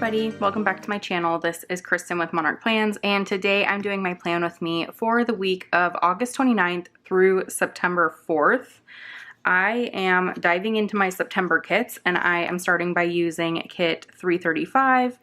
everybody, welcome back to my channel. This is Kristen with Monarch Plans, and today I'm doing my plan with me for the week of August 29th through September 4th. I am diving into my September kits, and I am starting by using kit 335.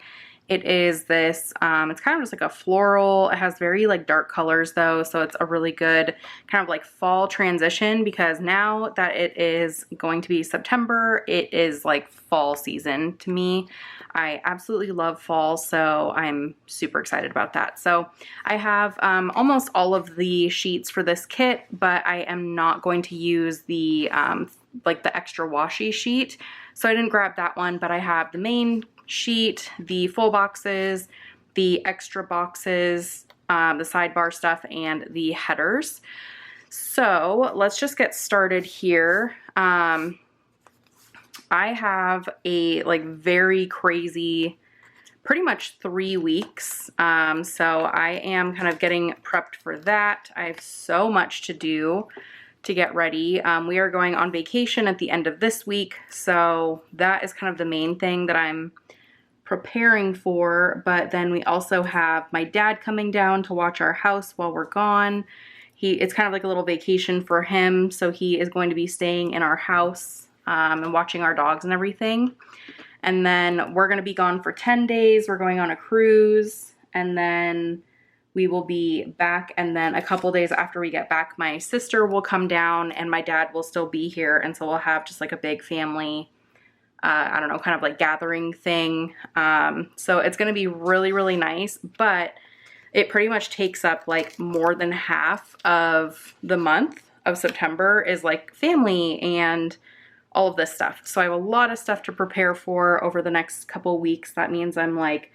It is this, it's kind of just like a floral. It has very like dark colors though, so it's a really good kind of like fall transition, because now that it is going to be September, it is like fall season to me. I absolutely love fall, so I'm super excited about that. So I have almost all of the sheets for this kit, but I am not going to use the like the extra washi sheet, so I didn't grab that one, but I have the main sheet, the full boxes, the extra boxes, the sidebar stuff, and the headers. So let's just get started here. I have a like very crazy, pretty much 3 weeks. So I am kind of getting prepped for that. I have so much to do to get ready. We are going on vacation at the end of this week, so that is kind of the main thing that I'm preparing for. But then we also have my dad coming down to watch our house while we're gone. It's kind of like a little vacation for him, so he is going to be staying in our house and watching our dogs and everything. And then we're going to be gone for 10 days. We're going on a cruise, and then we will be back, and then a couple days after we get back, my sister will come down and my dad will still be here, and so we'll have just like a big family, I don't know, kind of like gathering thing. So it's going to be really, really nice, but it pretty much takes up like more than half of the month of September is like family and all of this stuff. So I have a lot of stuff to prepare for over the next couple weeks. That means I'm like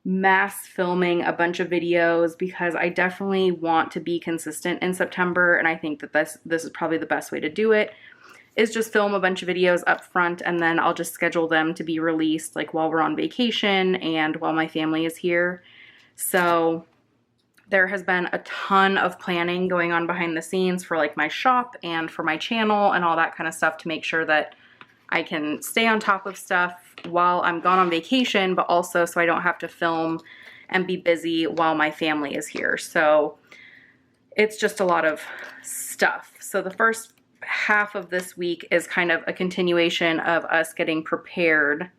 mass filming a bunch of videos, because I definitely want to be consistent in September, and I think that this is probably the best way to do it, is just film a bunch of videos up front, and then I'll just schedule them to be released like while we're on vacation and while my family is here. So there has been a ton of planning going on behind the scenes for like my shop and for my channel and all that kind of stuff, to make sure that I can stay on top of stuff while I'm gone on vacation, but also so I don't have to film and be busy while my family is here. So it's just a lot of stuff. So the first half of this week is kind of a continuation of us getting prepared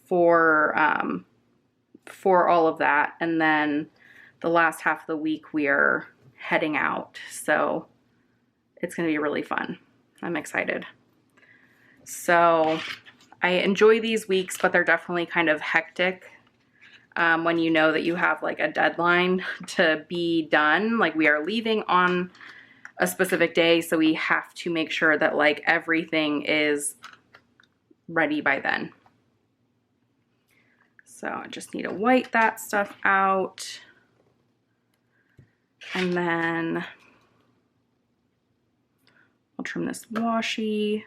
for all of that, and then the last half of the week we are heading out. So it's going to be really fun. I'm excited. So I enjoy these weeks, but they're definitely kind of hectic when you know that you have like a deadline to be done. Like, we are leaving on a specific day, so we have to make sure that like everything is ready by then. So I just need to white that stuff out. And then I'll trim this washi.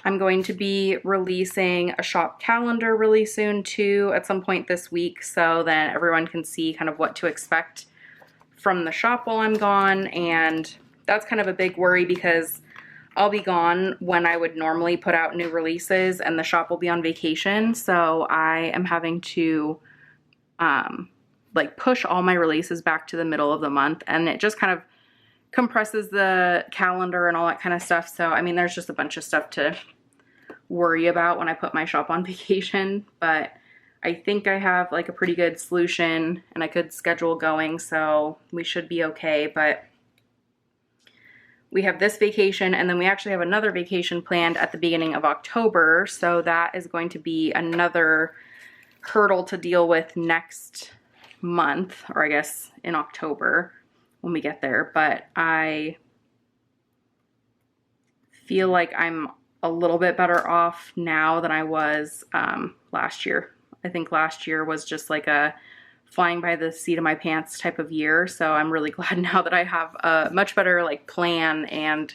I'm going to be releasing a shop calendar really soon too, at some point this week, so then everyone can see kind of what to expect from the shop while I'm gone. And that's kind of a big worry, because I'll be gone when I would normally put out new releases, and the shop will be on vacation. So I am having to like push all my releases back to the middle of the month, and it just kind of compresses the calendar and all that kind of stuff. So I mean, there's just a bunch of stuff to worry about when I put my shop on vacation, but I think I have like a pretty good solution and a good schedule going, so we should be okay. But we have this vacation, and then we actually have another vacation planned at the beginning of October, so that is going to be another hurdle to deal with next month, or I guess in October when we get there. But I feel like I'm a little bit better off now than I was last year. I think last year was just like a flying by the seat of my pants type of year. So I'm really glad now that I have a much better like plan and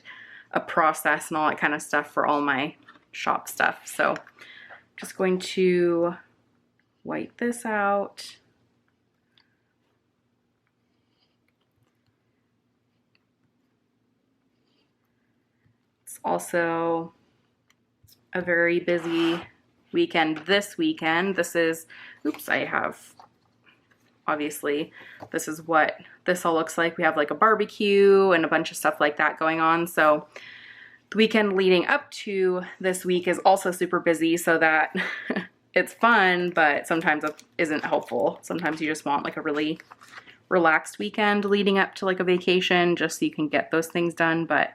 a process and all that kind of stuff for all my shop stuff. So just going to white this out. It's also a very busy weekend this weekend. This is, oops, I have, obviously, this is what this all looks like. We have like a barbecue and a bunch of stuff like that going on. So the weekend leading up to this week is also super busy, so that it's fun, but sometimes it isn't helpful. Sometimes you just want like a really relaxed weekend leading up to like a vacation just so you can get those things done, but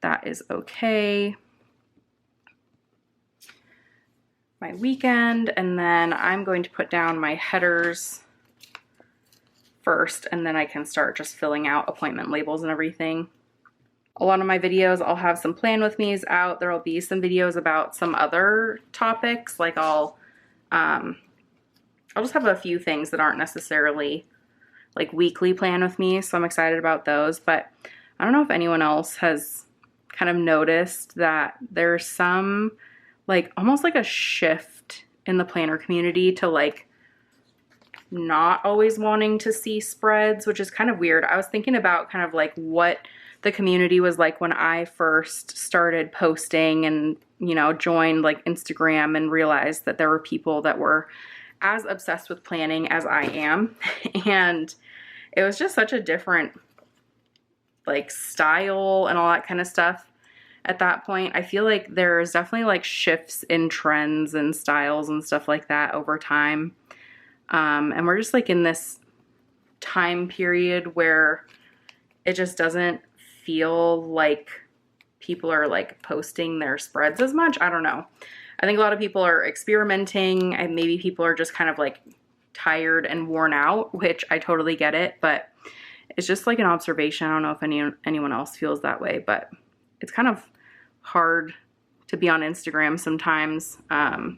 that is okay. My weekend, and then I'm going to put down my headers first, and then I can start just filling out appointment labels and everything. A lot of my videos, I'll have some plan with me's out. There will be some videos about some other topics, like I'll just have a few things that aren't necessarily like weekly plan with me, so I'm excited about those. But I don't know if anyone else has kind of noticed that there's some like almost like a shift in the planner community to like not always wanting to see spreads, which is kind of weird. I was thinking about kind of like what the community was like when I first started posting and, you know, joined like Instagram and realized that there were people that were as obsessed with planning as I am. And it was just such a different like style and all that kind of stuff at that point. I feel like there's definitely like shifts in trends and styles and stuff like that over time. And we're just like in this time period where it just doesn't feel like people are like posting their spreads as much. I don't know. I think a lot of people are experimenting, and maybe people are just kind of like tired and worn out, which I totally get it, but it's just like an observation. I don't know if anyone else feels that way, but it's kind of hard to be on Instagram sometimes. I'll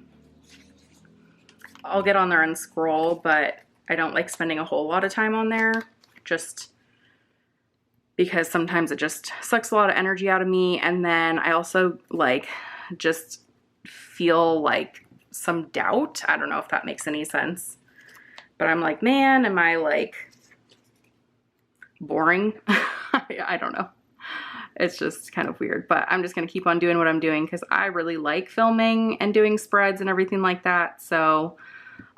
get on there and scroll, but I don't like spending a whole lot of time on there, just because sometimes it just sucks a lot of energy out of me. And then I also like just feel like some doubt. I don't know if that makes any sense, but I'm like, man, am I like boring? I don't know. It's just kind of weird, but I'm just going to keep on doing what I'm doing because I really like filming and doing spreads and everything like that. So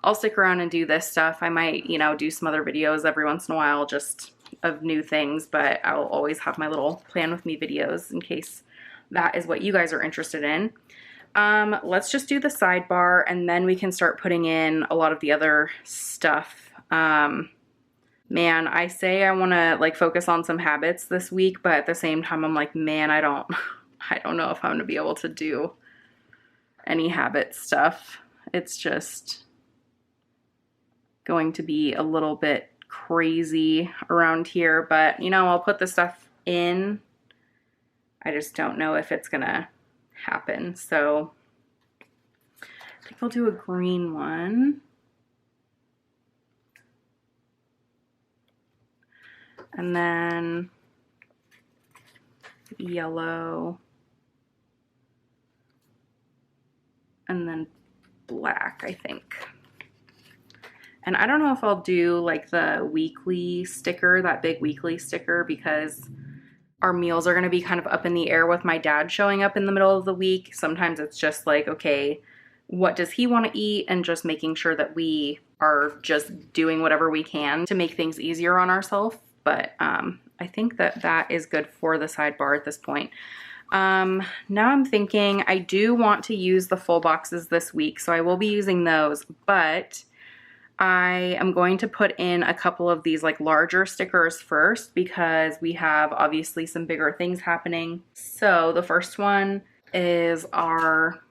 I'll stick around and do this stuff. I might, you know, do some other videos every once in a while just of new things, but I'll always have my little plan with me videos in case that is what you guys are interested in. Let's just do the sidebar and then we can start putting in a lot of the other stuff. Man, I say I want to like focus on some habits this week, but at the same time, I'm like, man, I don't know if I'm going to be able to do any habit stuff. It's just going to be a little bit crazy around here, but you know, I'll put the stuff in. I just don't know if it's going to happen. So I think I'll do a green one. And then yellow, and then black, I think. And I don't know if I'll do like the weekly sticker, that big weekly sticker, because our meals are going to be kind of up in the air with my dad showing up in the middle of the week. Sometimes it's just like, okay, what does he want to eat? And just making sure that we are just doing whatever we can to make things easier on ourselves. But I think that that is good for the sidebar at this point. Now I'm thinking I do want to use the full boxes this week, so I will be using those, but I am going to put in a couple of these like larger stickers first because we have obviously some bigger things happening. So the first one is our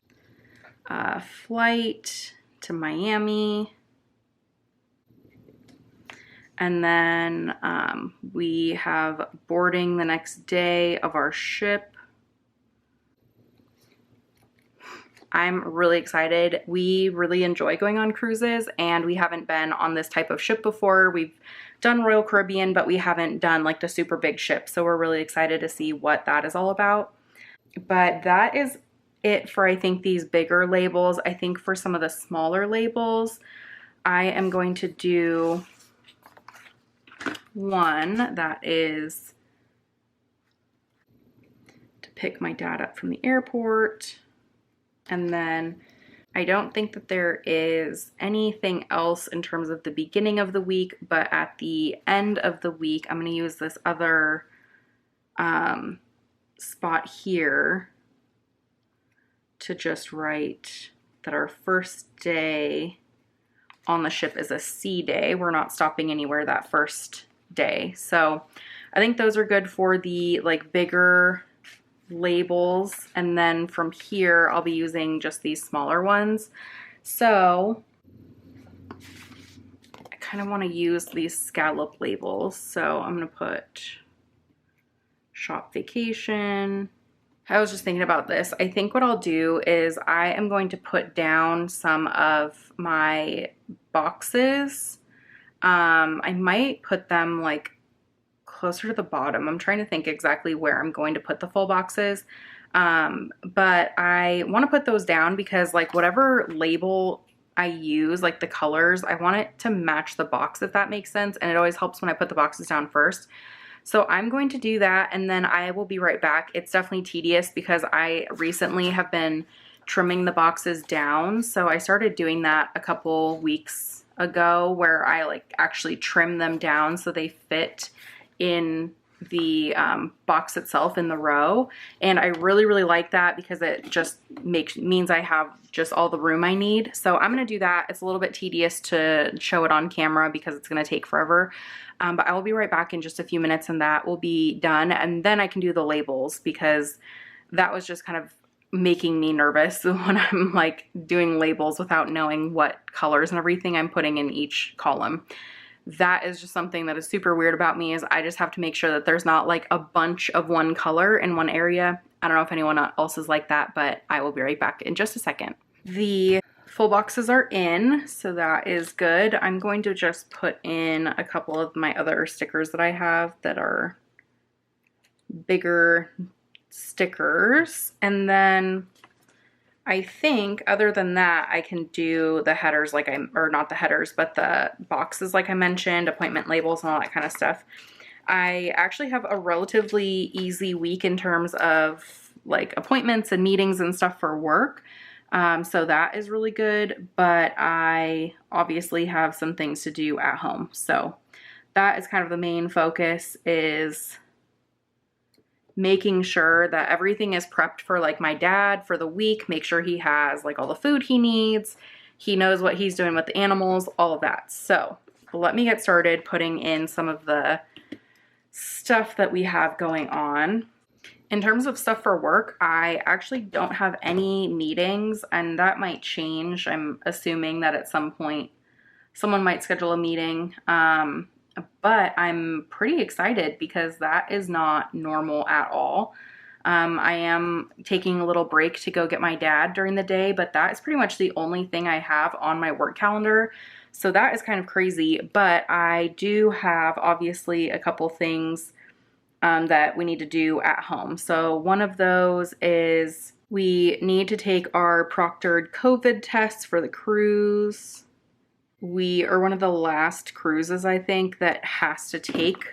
flight to Miami. And then we have boarding the next day of our ship. I'm really excited. We really enjoy going on cruises, and we haven't been on this type of ship before. We've done Royal Caribbean, but we haven't done like the super big ship. So we're really excited to see what that is all about. But that is it for, I think, these bigger labels. I think for some of the smaller labels, I am going to do one that is to pick my dad up from the airport, and then I don't think that there is anything else in terms of the beginning of the week, but at the end of the week, I'm going to use this other spot here to just write that our first day on the ship is a sea day. We're not stopping anywhere that first day. So I think those are good for the like bigger labels, and then from here I'll be using just these smaller ones. So I kind of want to use these scallop labels, so I'm going to put shop vacation. I was just thinking about this. I think what I'll do is I am going to put down some of my boxes. I might put them like closer to the bottom. I'm trying to think exactly where I'm going to put the full boxes. But I want to put those down because like whatever label I use, like the colors, I want it to match the box, if that makes sense. And it always helps when I put the boxes down first. So I'm going to do that and then I will be right back. It's definitely tedious because I recently have been trimming the boxes down. So I started doing that a couple weeks ago where I like actually trim them down so they fit in the box itself in the row, and I really like that because it just means I have just all the room I need. So I'm gonna do that. It's a little bit tedious to show it on camera because it's gonna take forever, but I will be right back in just a few minutes and that will be done, and then I can do the labels because that was just kind of making me nervous when I'm like doing labels without knowing what colors and everything I'm putting in each column. That is just something that is super weird about me, is I just have to make sure that there's not like a bunch of one color in one area. I don't know if anyone else is like that, but I will be right back in just a second. The full boxes are in, so that is good. I'm going to just put in a couple of my other stickers that I have that are bigger stickers, and then I think other than that, I can do the headers like or not the headers, but the boxes like I mentioned, appointment labels and all that kind of stuff. I actually have a relatively easy week in terms of like appointments and meetings and stuff for work. So that is really good, but I obviously have some things to do at home. So that is kind of the main focus, is making sure that everything is prepped for like my dad for the week, make sure he has like all the food he needs, he knows what he's doing with the animals, all of that. So let me get started putting in some of the stuff that we have going on. In terms of stuff for work, I actually don't have any meetings, and that might change. I'm assuming that at some point someone might schedule a meeting. But I'm pretty excited because that is not normal at all. I am taking a little break to go get my dad during the day, but that is pretty much the only thing I have on my work calendar. So that is kind of crazy, but I do have obviously a couple things that we need to do at home. So one of those is we need to take our proctored COVID tests for the cruise. We are one of the last cruises, I think, that has to take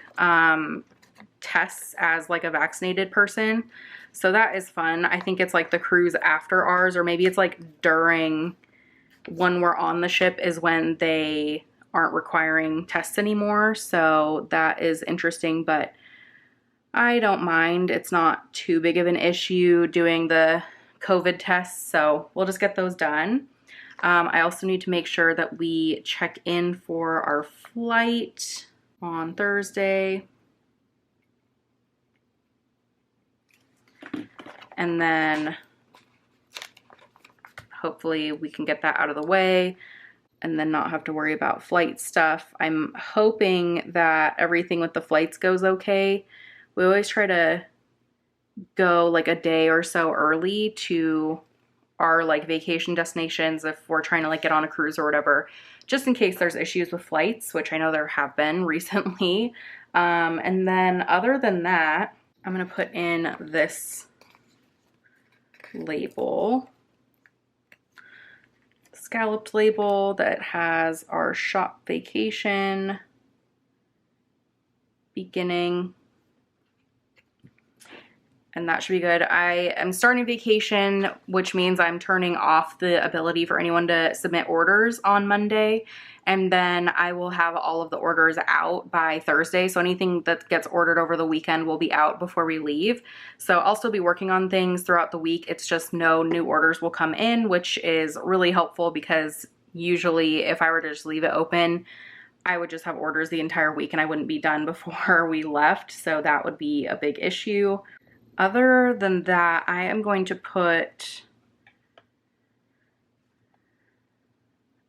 tests as like a vaccinated person. So that is fun. I think it's like the cruise after ours, or maybe it's like during when we're on the ship is when they aren't requiring tests anymore. So that is interesting, but I don't mind. It's not too big of an issue doing the COVID tests. So we'll just get those done. I also need to make sure that we check in for our flight on Thursday. And then hopefully we can get that out of the way and then not have to worry about flight stuff. I'm hoping that everything with the flights goes okay. We always try to go like a day or so early to our like vacation destinations if we're trying to like get on a cruise or whatever, just in case there's issues with flights, which I know there have been recently. And then other than that, I'm gonna put in this label, scalloped label that has our shop vacation beginning. and that should be good. I am starting vacation, which means I'm turning off the ability for anyone to submit orders on Monday. And then I will have all of the orders out by Thursday. So anything that gets ordered over the weekend will be out before we leave. So I'll still be working on things throughout the week. It's just no new orders will come in, which is really helpful because usually if I were to just leave it open, I would just have orders the entire week and I wouldn't be done before we left. So that would be a big issue. Other than that, I am going to put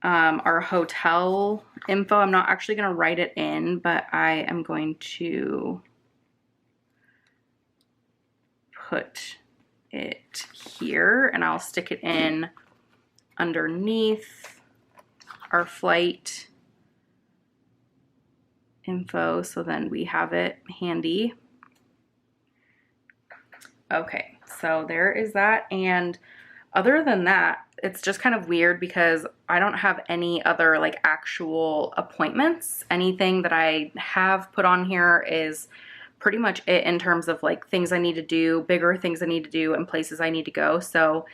our hotel info. I'm not actually going to write it in, but I am going to put it here and I'll stick it in underneath our flight info, so then we have it handy. Okay, so there is that. And other than that, it's just kind of weird because I don't have any other like actual appointments. Anything that I have put on here is pretty much it in terms of like things I need to do, bigger things I need to do, and places I need to go. So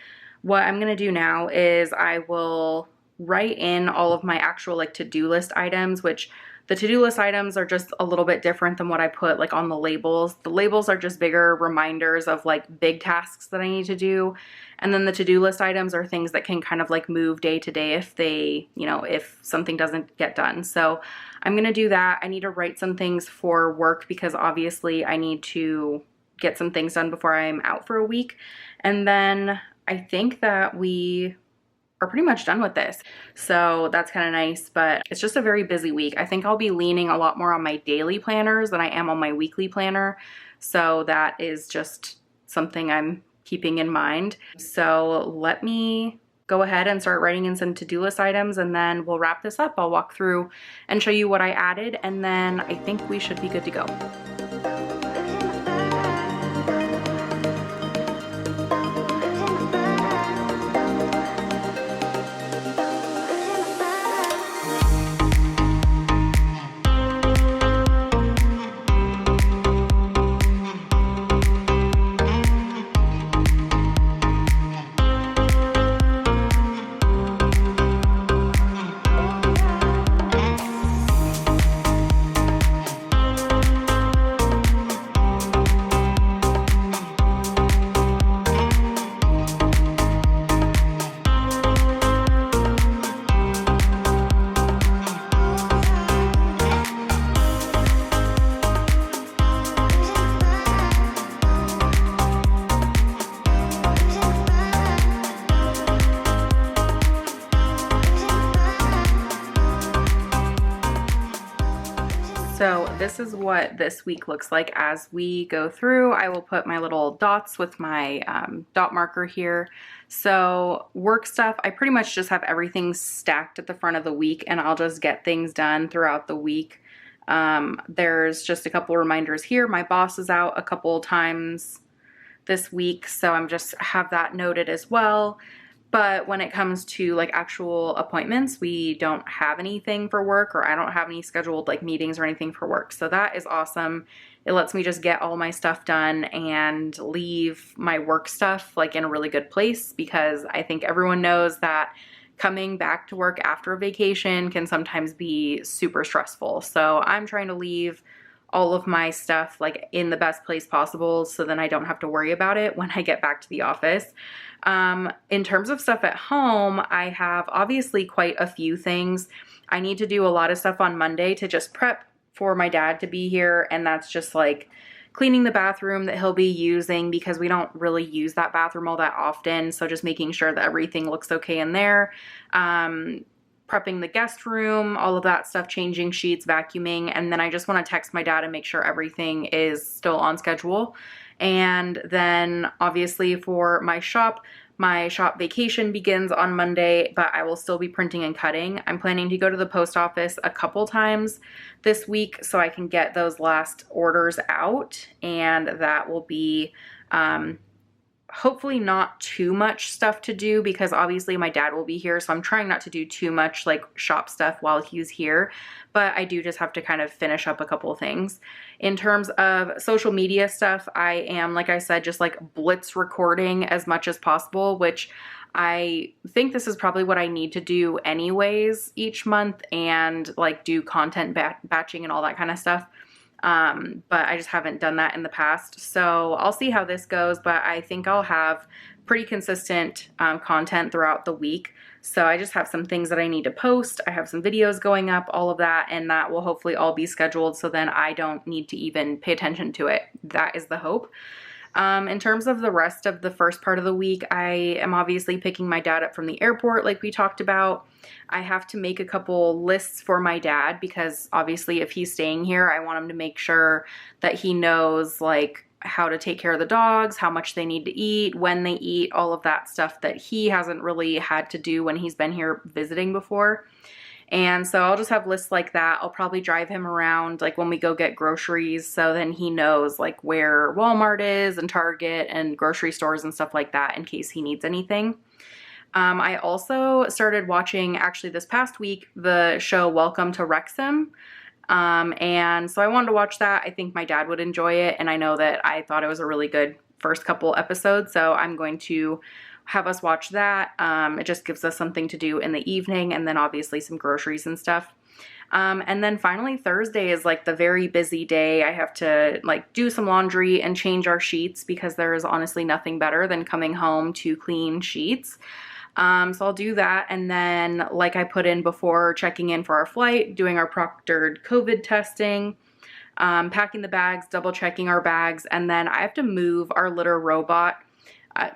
what I'm gonna do now is I will write in all of my actual like to-do list items, which the to-do list items are just a little bit different than what I put like on the labels. The labels are just bigger reminders of like big tasks that I need to do. And then the to-do list items are things that can kind of like move day to day if they, you know, if something doesn't get done. So I'm gonna do that. I need to write some things for work because obviously I need to get some things done before I'm out for a week. And then I think that we are pretty much done with this. So that's kind of nice, but it's just a very busy week. I think I'll be leaning a lot more on my daily planners than I am on my weekly planner. So that is just something I'm keeping in mind. So let me go ahead and start writing in some to-do list items and then we'll wrap this up. I'll walk through and show you what I added and then I think we should be good to go. So this is what this week looks like as we go through. I will put my little dots with my dot marker here. So work stuff, I pretty much just have everything stacked at the front of the week and I'll just get things done throughout the week. There's just a couple reminders here. My boss is out a couple times this week, so I'm just have that noted as well. But when it comes to like actual appointments, we don't have anything for work, or I don't have any scheduled like meetings or anything for work. So that is awesome. It lets me just get all my stuff done and leave my work stuff like in a really good place, because I think everyone knows that coming back to work after a vacation can sometimes be super stressful. So I'm trying to leave all of my stuff like in the best place possible so then I don't have to worry about it when I get back to the office. In terms of stuff at home, I have obviously quite a few things. I need to do a lot of stuff on Monday to just prep for my dad to be here, and that's just like cleaning the bathroom that he'll be using because we don't really use that bathroom all that often, so just making sure that everything looks okay in there. Prepping the guest room, all of that stuff, changing sheets, vacuuming, and then I just want to text my dad and make sure everything is still on schedule. And then obviously for my shop vacation begins on Monday, but I will still be printing and cutting. I'm planning to go to the post office a couple times this week so I can get those last orders out, and that will be hopefully not too much stuff to do because obviously my dad will be here. So I'm trying not to do too much like shop stuff while he's here, but I do just have to kind of finish up a couple of things. In terms of social media stuff, I am, like I said, just like blitz recording as much as possible, which I think this is probably what I need to do anyways each month, and like do content batching and all that kind of stuff. But I just haven't done that in the past. So I'll see how this goes, but I think I'll have pretty consistent content throughout the week. So I just have some things that I need to post. I have some videos going up, all of that, and that will hopefully all be scheduled so then I don't need to even pay attention to it. That is the hope. In terms of the rest of the first part of the week, I am obviously picking my dad up from the airport like we talked about. I have to make a couple lists for my dad because obviously if he's staying here, I want him to make sure that he knows like how to take care of the dogs, how much they need to eat, when they eat, all of that stuff that he hasn't really had to do when he's been here visiting before. And so I'll just have lists like that. I'll probably drive him around like when we go get groceries, so then he knows like where Walmart is and Target and grocery stores and stuff like that in case he needs anything. I also started watching, actually this past week, the show Welcome to Wrexham. And so I wanted to watch that. I think my dad would enjoy it, and I know that I thought it was a really good first couple episodes, so I'm going to have us watch that. It just gives us something to do in the evening, and then obviously some groceries and stuff. And then finally Thursday is like the very busy day. I have to like do some laundry and change our sheets because there is honestly nothing better than coming home to clean sheets. So I'll do that, and then like I put in before, checking in for our flight, doing our proctored COVID testing, packing the bags, double checking our bags, and then I have to move our litter robot.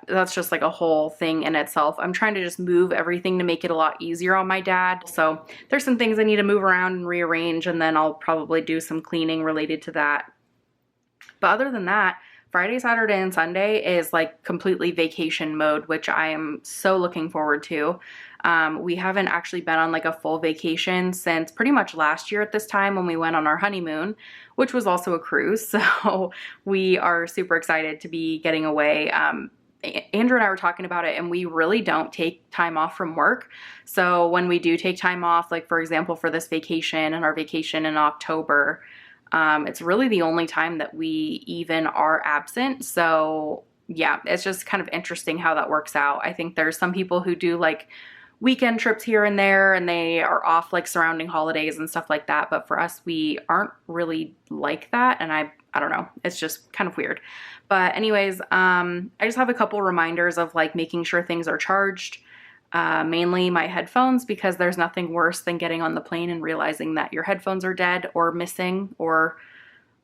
That's just like a whole thing in itself. I'm trying to just move everything to make it a lot easier on my dad. So there's some things I need to move around and rearrange, and then I'll probably do some cleaning related to that. But other than that, Friday, Saturday, and Sunday is like completely vacation mode, which I am so looking forward to. We haven't actually been on like a full vacation since pretty much last year at this time when we went on our honeymoon, which was also a cruise. So we are super excited to be getting away. Andrew and I were talking about it, and we really don't take time off from work. So when we do take time off, like for example, for this vacation and our vacation in October, it's really the only time that we even are absent. So yeah, it's just kind of interesting how that works out. I think there's some people who do like weekend trips here and there, and they are off like surrounding holidays and stuff like that. But for us, we aren't really like that. And I don't know, it's just kind of weird. But anyways, I just have a couple reminders of like making sure things are charged. Mainly my headphones, because there's nothing worse than getting on the plane and realizing that your headphones are dead or missing or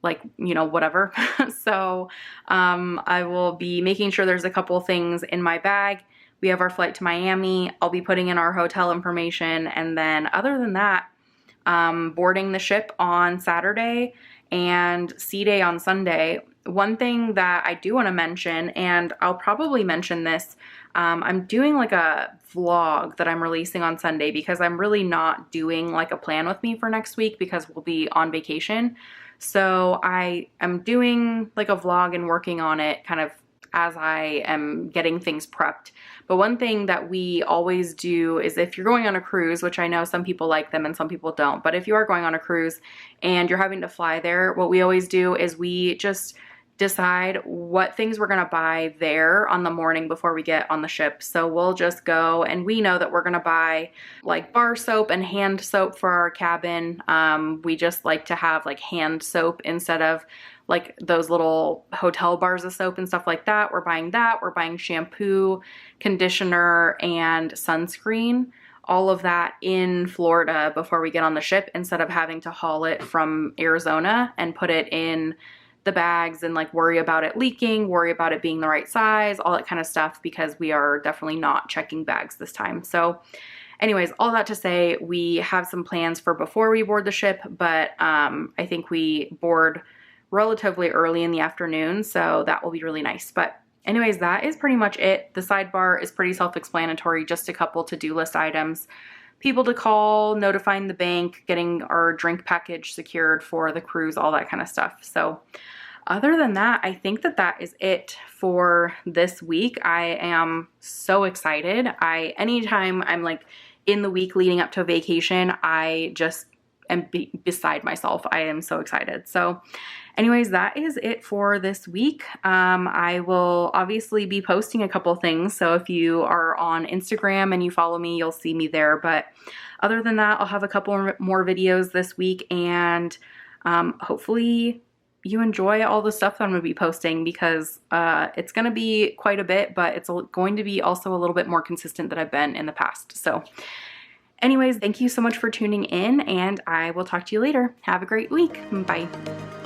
like, you know, whatever. So I will be making sure there's a couple things in my bag. We have our flight to Miami. I'll be putting in our hotel information. And then other than that, boarding the ship on Saturday and sea day on Sunday. One thing that I do want to mention, and I'll probably mention this, I'm doing like a vlog that I'm releasing on Sunday because I'm really not doing like a plan with me for next week because we'll be on vacation. So I am doing like a vlog and working on it kind of as I am getting things prepped. But one thing that we always do is if you're going on a cruise, which I know some people like them and some people don't, but if you are going on a cruise and you're having to fly there, what we always do is we just decide what things we're gonna buy there on the morning before we get on the ship. So we'll just go, and we know that we're gonna buy like bar soap and hand soap for our cabin. We just like to have like hand soap instead of like those little hotel bars of soap and stuff like that. We're buying that. We're buying shampoo, conditioner, and sunscreen. All of that in Florida before we get on the ship instead of having to haul it from Arizona and put it in the bags and like worry about it leaking, worry about it being the right size, all that kind of stuff, because we are definitely not checking bags this time. So anyways, all that to say, we have some plans for before we board the ship, but I think we board relatively early in the afternoon, so that will be really nice. But anyways, that is pretty much it. The sidebar is pretty self-explanatory, just a couple to-do list items. People to call, notifying the bank, getting our drink package secured for the cruise, all that kind of stuff. So other than that, I think that that is it for this week. I am so excited. Anytime I'm like in the week leading up to a vacation, I just am beside myself. I am so excited. So anyways, that is it for this week. I will obviously be posting a couple things. So if you are on Instagram and you follow me, you'll see me there. But other than that, I'll have a couple more videos this week, and hopefully you enjoy all the stuff that I'm going to be posting, because it's going to be quite a bit, but it's going to be also a little bit more consistent than I've been in the past. So anyways, thank you so much for tuning in, and I will talk to you later. Have a great week. Bye.